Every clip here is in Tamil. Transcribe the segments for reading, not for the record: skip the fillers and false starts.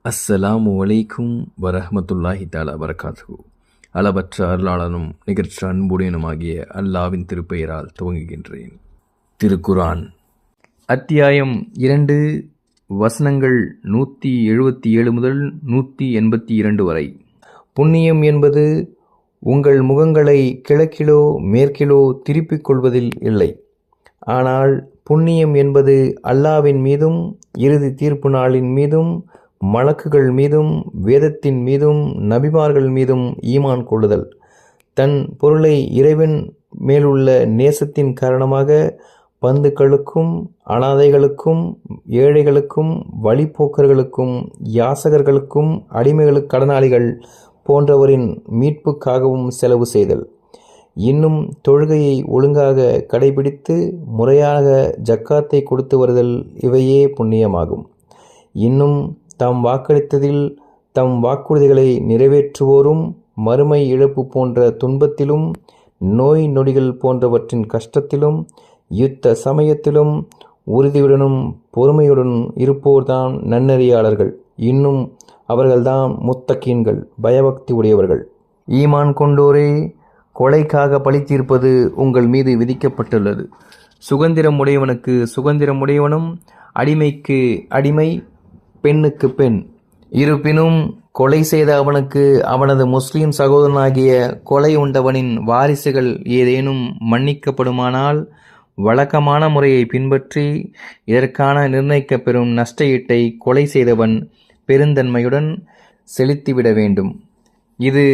அஸ்ஸலாமு அலைக்கும் வரஹ்மத்துல்லாஹி தஆலா வரகாத்துஹு. அளவற்ற அருளாளனும் நிகழ்ச்சி அன்புடையனுமாகிய அல்லாவின் திருப்பெயரால் துவங்குகின்றேன். திருக்குரான் அத்தியாயம் 2 வசனங்கள் 177 முதல் 182 வரை. புண்ணியம் என்பது உங்கள் முகங்களை கிழக்கிலோ மேற்கிலோ திருப்பிக் கொள்வதில் இல்லை. ஆனால் புண்ணியம் என்பது அல்லாவின் மீதும் இறுதி தீர்ப்பு நாளின் மீதும் மலக்குகள் மீதும் வேதத்தின் மீதும் நபிமார்கள் மீதும் ஈமான் கொள்ளுதல். தன் பொருளை இறைவன் மேலுள்ள நேசத்தின் காரணமாக பந்துக்களுக்கும் அனாதைகளுக்கும் ஏழைகளுக்கும் வழிப்போக்கர்களுக்கும் யாசகர்களுக்கும் அடிமைகளுக்கு கடனாளிகள் போன்றவரின் மீட்புக்காகவும் செலவு செய்தல். இன்னும் தொழுகையை ஒழுங்காக கடைபிடித்து முறையாக ஜக்காத்தை கொடுத்து வருதல் இவையே புண்ணியமாகும். இன்னும் தாம் வாக்களித்ததில் தம் வாக்குறுதிகளை நிறைவேற்றுவோரும் மறுமை இழப்பு போன்ற துன்பத்திலும் நோய் நொடிகள் போன்றவற்றின் கஷ்டத்திலும் யுத்த சமயத்திலும் உறுதியுடனும் பொறுமையுடன் இருப்போர்தான் நன்னெறியாளர்கள். இன்னும் அவர்கள்தான் முத்தகீன்கள், பயபக்தி உடையவர்கள். ஈமான் கொண்டோரே, கொலைக்காக பழி தீர்ப்பது உங்கள் மீது விதிக்கப்பட்டுள்ளது. சுதந்திரம் உடையவனுக்கு சுதந்திரம் உடையவனும் அடிமைக்கு அடிமை, பெண்ணுக்கு பெண். இருப்பினும் கொலை செய்த அவனுக்கு அவனது முஸ்லிம் சகோதரனாகிய கொலை உண்டவனின் வாரிசுகள் ஏதேனும் மன்னிக்கப்படுமானால் வழக்கமான முறையை பின்பற்றி இதற்கான நிர்ணயிக்கப்பெறும் நஷ்டஈட்டை கொலை செய்தவன் பெருந்தன்மையுடன் செலுத்திவிட வேண்டும். இது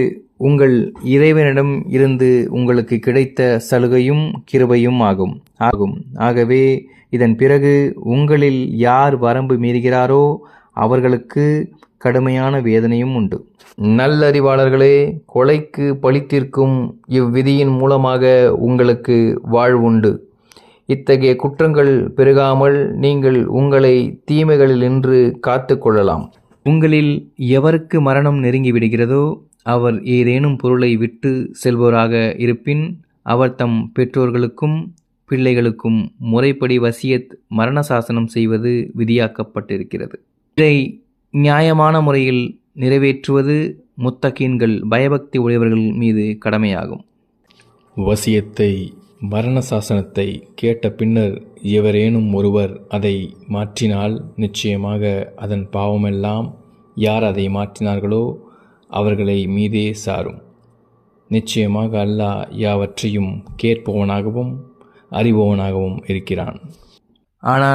உங்கள் இறைவனிடம் இருந்து உங்களுக்கு கிடைத்த சலுகையும் கிருபையும் ஆகும். ஆகவே இதன் பிறகு உங்களில் யார் வரம்பு மீறுகிறாரோ அவர்களுக்கு கடுமையான வேதனையும் உண்டு. நல்லறிவாளர்களே, கொலைக்கு பழி தீர்க்கும் இவ்விதியின் மூலமாக உங்களுக்கு வாழ்வுண்டு. இத்தகைய குற்றங்கள் பெருகாமல் நீங்கள் உங்களை தீமைகளினின்று காத்து கொள்ளலாம். உங்களில் எவருக்கு மரணம் நெருங்கிவிடுகிறதோ அவர் ஏதேனும் பொருளை விட்டு செல்வோராக இருப்பின் அவர் தம் பெற்றோர்களுக்கும் பிள்ளைகளுக்கும் முறைப்படி வசியத் மரண சாசனம் செய்வது விதியாக்கப்பட்டிருக்கிறது. இதை நியாயமான முறையில் நிறைவேற்றுவது முத்தகீன்கள், பயபக்தி உடையவர்கள் மீது கடமையாகும். வசியத்தை மரண சாசனத்தை கேட்ட பின்னர் எவரேனும் ஒருவர் அதை மாற்றினால் நிச்சயமாக அதன் பாவமெல்லாம் யார் அதை மாற்றினார்களோ அவர்களை மீதே சாரும். நிச்சயமாக அல்லாஹ் யாவற்றையும் கேட்பவனாகவும் அறிபவனாகவும் இருக்கிறான். ஆனால்